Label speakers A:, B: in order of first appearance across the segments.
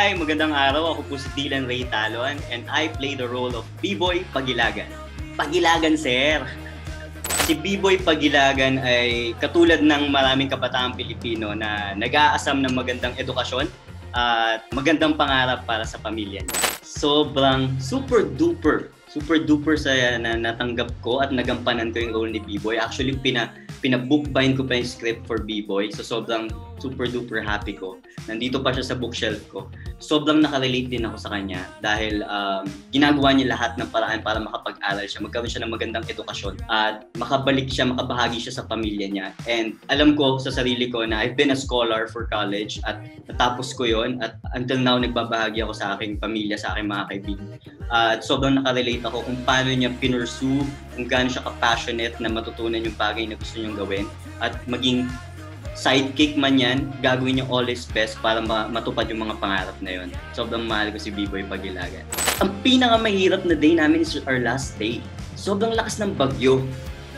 A: Hi! Magandang araw. Ako po si Dylan Ray Talon and I play the role of B-Boy Pagilagan. Pagilagan, sir! Si B-Boy Pagilagan ay katulad ng maraming kabataang Pilipino na nag-aasam ng magandang edukasyon at magandang pangarap para sa pamilya niya. Sobrang super duper saya na natanggap ko at nagampanan ko yung role ni B-Boy. Actually, pina-bookbind ko pa yung script for B-Boy. So sobrang super duper happy ko. Nandito pa siya sa bookshelf ko. Sobrang nakarelate din ako sa kanya dahil ginagawa niya lahat ng paraan para makapag-aral siya, magkaroon siya ng magandang edukasyon at makabalik siya, makabahagi siya sa pamilya niya. And alam ko sa sarili ko na I've been a scholar for college at natapos ko yon at until now nagbabahagi ako sa aking pamilya, sa aking mga kaibigan. At sobrang nakarelate ako kung paano niya pinursue, kung gaano siya ka-passionate na matutunan yung bagay na gusto niyang gawin at maging sidekick man yan, gagawin niya all his best para matupad yung mga pangarap na yun. Sobrang mahal ko si B-Boy Pagilagan. Ang pinakamahirap na day namin is our last day. Sobrang lakas ng bagyo.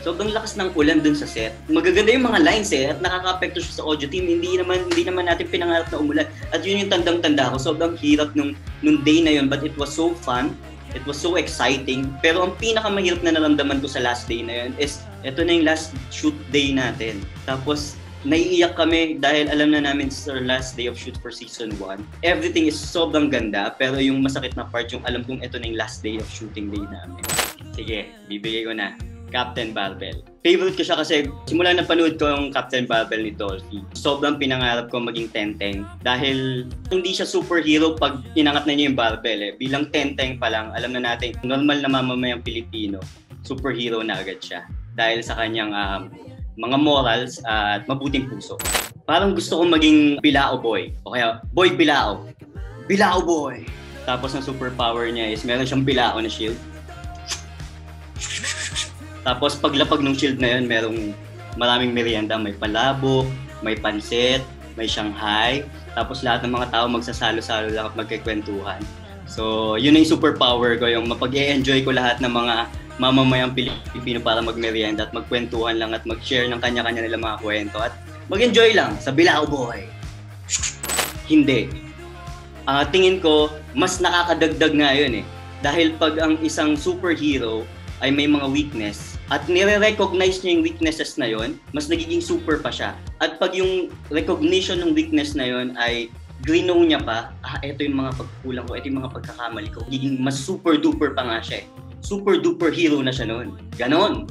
A: Sobrang lakas ng ulan dun sa set. Magaganda yung mga lines at nakaka-apekto siya sa audio team. Hindi naman natin pinangarap na umulan. At yun yung tandang-tanda ko. Sobrang hirap nung day na yun, but it was so fun. It was so exciting. Pero ang pinakamahirap na naramdaman ko sa last day na yun is ito na yung last shoot day natin. Tapos naiiyak kami dahil alam na namin it's our last day of shoot for season 1. Everything is sobrang ganda, pero yung masakit na part yung alam kong ito na yung last day of shooting day namin. Sige, bibigay ko na. Captain Barbell. Favorite ko siya kasi simula na panood ko yung Captain Barbell ni Dolphy. Sobrang pinangarap ko maging Tenteng dahil hindi siya superhero pag inangat na niya yung barbell eh. Bilang Tenteng pa lang, alam na natin, normal na mamamayang Pilipino, superhero na agad siya dahil sa kanyang mga morals at mabuting puso. Parang gusto kong maging Bilao Boy. O kaya, Boy Bilao. Bilao Boy! Tapos ang superpower niya is meron siyang bilao na shield. Tapos paglapag ng shield na yun, merong maraming merienda. May palabok, may pansit, may Shanghai. Tapos lahat ng mga tao magsasalo-salo lang at magkikwentuhan. So yun na yung superpower ko, yung mapag-e-enjoy ko lahat ng mga mamamayang Pilipino para magmerienda at magkwentuhan lang at mag-share ng kanya-kanya nilang mga kwento at mag-enjoy lang sa Bilao Boy. Hindi. Tingin ko, mas nakakadagdag nga yun eh. Dahil pag ang isang superhero ay may mga weakness at nire-recognize niya yung weaknesses na yun, mas nagiging super pa siya. At pag yung recognition ng weakness na yun ay grino niya pa, ito yung mga pagkukulang ko, ito yung mga pagkakamali ko, giging mas super duper pa nga siya eh. Super duper hero na siya noon. Ganon!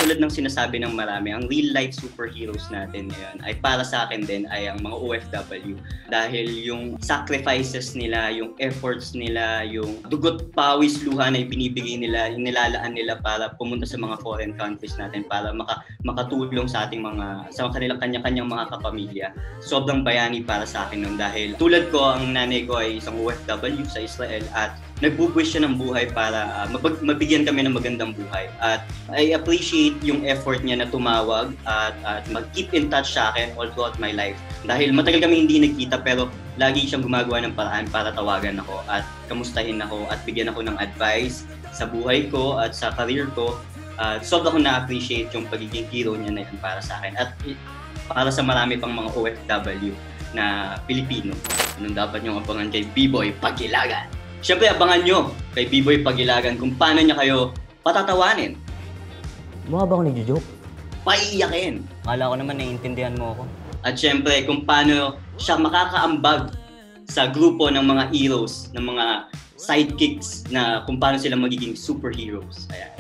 A: Tulad ng sinasabi ng marami, ang real life superheroes natin ngayon ay para sa akin din ay ang mga OFW. Dahil yung sacrifices nila, yung efforts nila, yung dugot, pawis, luha na ibinibigay nila, yung nilalaan nila para pumunta sa mga foreign countries natin para makatulong sa ating sa kanilang kanya-kanyang mga kapamilya. Sobrang bayani para sa akin nun dahil tulad ko, ang nanay ko ay isang OFW sa Israel at nagbubuwis siya ng buhay para mabigyan kami ng magandang buhay. At I appreciate yung effort niya na tumawag at mag-keep in touch sa akin all throughout my life. Dahil matagal kami hindi nagkita pero lagi siyang gumagawa ng paraan para tawagan ako at kamustahin ako at bigyan ako ng advice sa buhay ko at sa career ko. Sobrang ko na-appreciate yung pagiging hero niya na yun para sa akin at para sa marami pang mga OFW na Pilipino. Anong dapat niyong abangan kay B-Boy Pagilagan? Siyempre, abangan nyo kay B-Boy Pagilagan kung paano niya kayo patatawanin.
B: Mukha ba ako nagjo-joke?
A: Paiiyakin.
B: Akala ko naman naiintindihan mo ako.
A: At siyempre, kung paano siya makakaambag sa grupo ng mga heroes, ng mga sidekicks na kung paano sila magiging superheroes. Ayan.